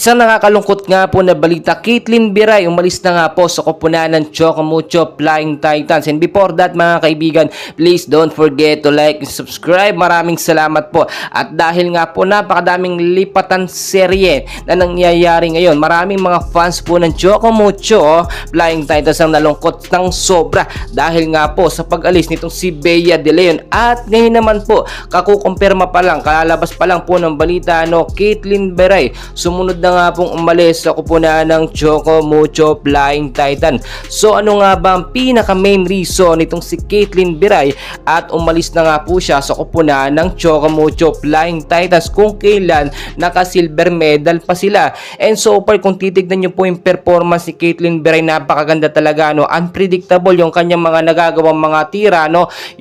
Isang nakakalungkot nga po na balita, Caitlin Biray umalis na nga po sa koponan ng Chocomucho Flying Titans. And before that mga kaibigan, please don't forget to like and subscribe. Maraming salamat po. At dahil nga po napakadaming lipatan serye na nangyayari ngayon, maraming mga fans po ng Chocomucho Flying Titans ang nalungkot ng sobra dahil nga po sa pag-alis nitong si Bea De Leon. At ngayon naman po, kakukumpirma pa lang, kalalabas pa lang po ng balita, Caitlin Biray sumunod na nga pong umalis sa koponan ng Chocomucho Flying Titan. So ano nga ba ang pinaka main reason nitong si Caitlin Biray at umalis na nga po siya sa koponan ng Chocomucho Flying Titans kung kailan naka silver medal pa sila. And so far kung titignan nyo po yung performance ni Caitlin Biray, napakaganda talaga, unpredictable yung kanyang mga nagagawang mga tira,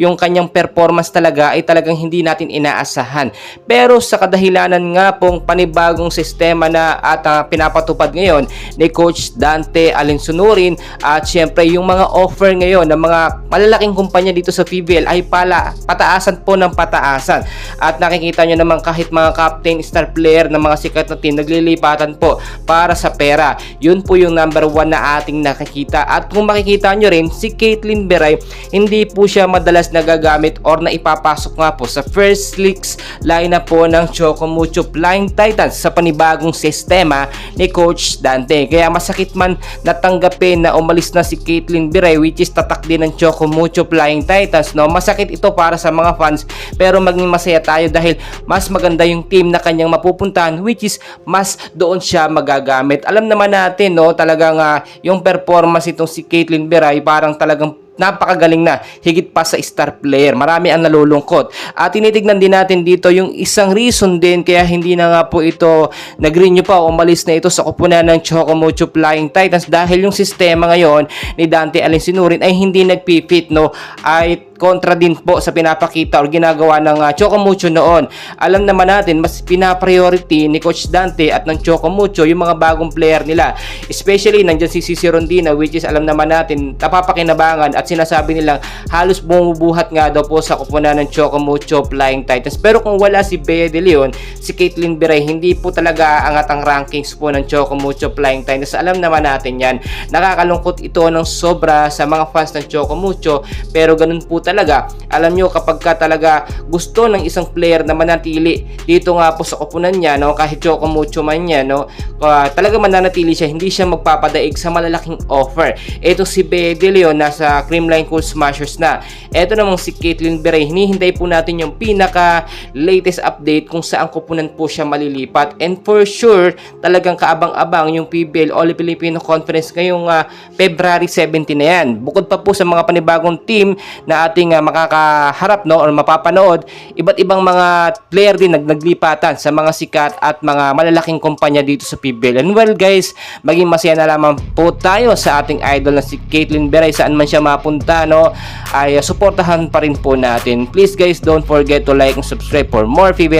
yung kanyang performance talaga ay talagang hindi natin inaasahan. Pero sa kadahilanan nga pong panibagong sistema na at pinapatupad ngayon ni Coach Dante Alinsunurin at syempre yung mga offer ngayon ng mga malalaking kumpanya dito sa PBL ay pataasan po ng pataasan. At nakikita nyo naman kahit mga captain, star player ng mga sikat na team naglilipatan po para sa pera. Yun po yung number 1 na ating nakikita. At kung makikita nyo rin, si Caitlin Biray hindi po siya madalas nagagamit or na ipapasok nga po sa first leagues lineup po ng Chocomucho Flying Titans sa panibagong sistema ni Coach Dante. Kaya masakit man natanggapin na umalis na si Caitlin Biray, which is tatak din ng Chocomucho Flying Titans, masakit ito para sa mga fans, pero maging masaya tayo dahil mas maganda yung team na kanyang mapupuntahan, which is mas doon siya magagamit. Alam naman natin talagang yung performance itong si Caitlin Biray parang talagang napakagaling na, higit pa sa star player. Marami ang nalulungkot. At tinitignan din natin dito yung isang reason din kaya hindi na nga po ito nag-renew pa o umalis na ito sa koponan ng Chocomucho Flying Titans dahil yung sistema ngayon ni Dante Alinsunurin ay hindi nagpipit, ay kontra din po sa pinapakita o ginagawa ng Chocomucho noon. Alam naman natin, mas pinapriority ni Coach Dante at ng Chocomucho yung mga bagong player nila. Especially nandiyan si Cici Rondina, which is alam naman natin napapakinabangan at sinasabi nilang halos bumubuhat nga daw po sa koponan ng Chocomucho Flying Titans. Pero kung wala si Bea De Leon, si Caitlin Biray, hindi po talaga angat ang rankings po ng Chocomucho Flying Titans. Alam naman natin yan. Nakakalungkot ito ng sobra sa mga fans ng Chocomucho, pero ganun po talaga. Alam nyo, kapag ka talaga gusto ng isang player na manatili dito nga po sa koponan niya, kahit Chocomucho man niya, talaga mananatili siya, hindi siya magpapadaig sa malalaking offer. Ito si Bea De Leon nasa Creamline Cool Smashers na. Ito namang si Caitlin Biray, hinihintay po natin yung pinaka latest update kung saan koponan po siya malilipat. And for sure, talagang kaabang-abang yung PBL All Filipino Conference ngayong February 17 na yan. Bukod pa po sa mga panibagong team na ating makakaharap or mapapanood, iba't ibang mga player din naglipatan sa mga sikat at mga malalaking kumpanya dito sa PBL. And well guys, maging masaya na lamang po tayo sa ating idol na si Caitlin Biray. Saan man siya mapunta, ay suportahan pa rin po natin. Please guys, don't forget to like and subscribe for more PBL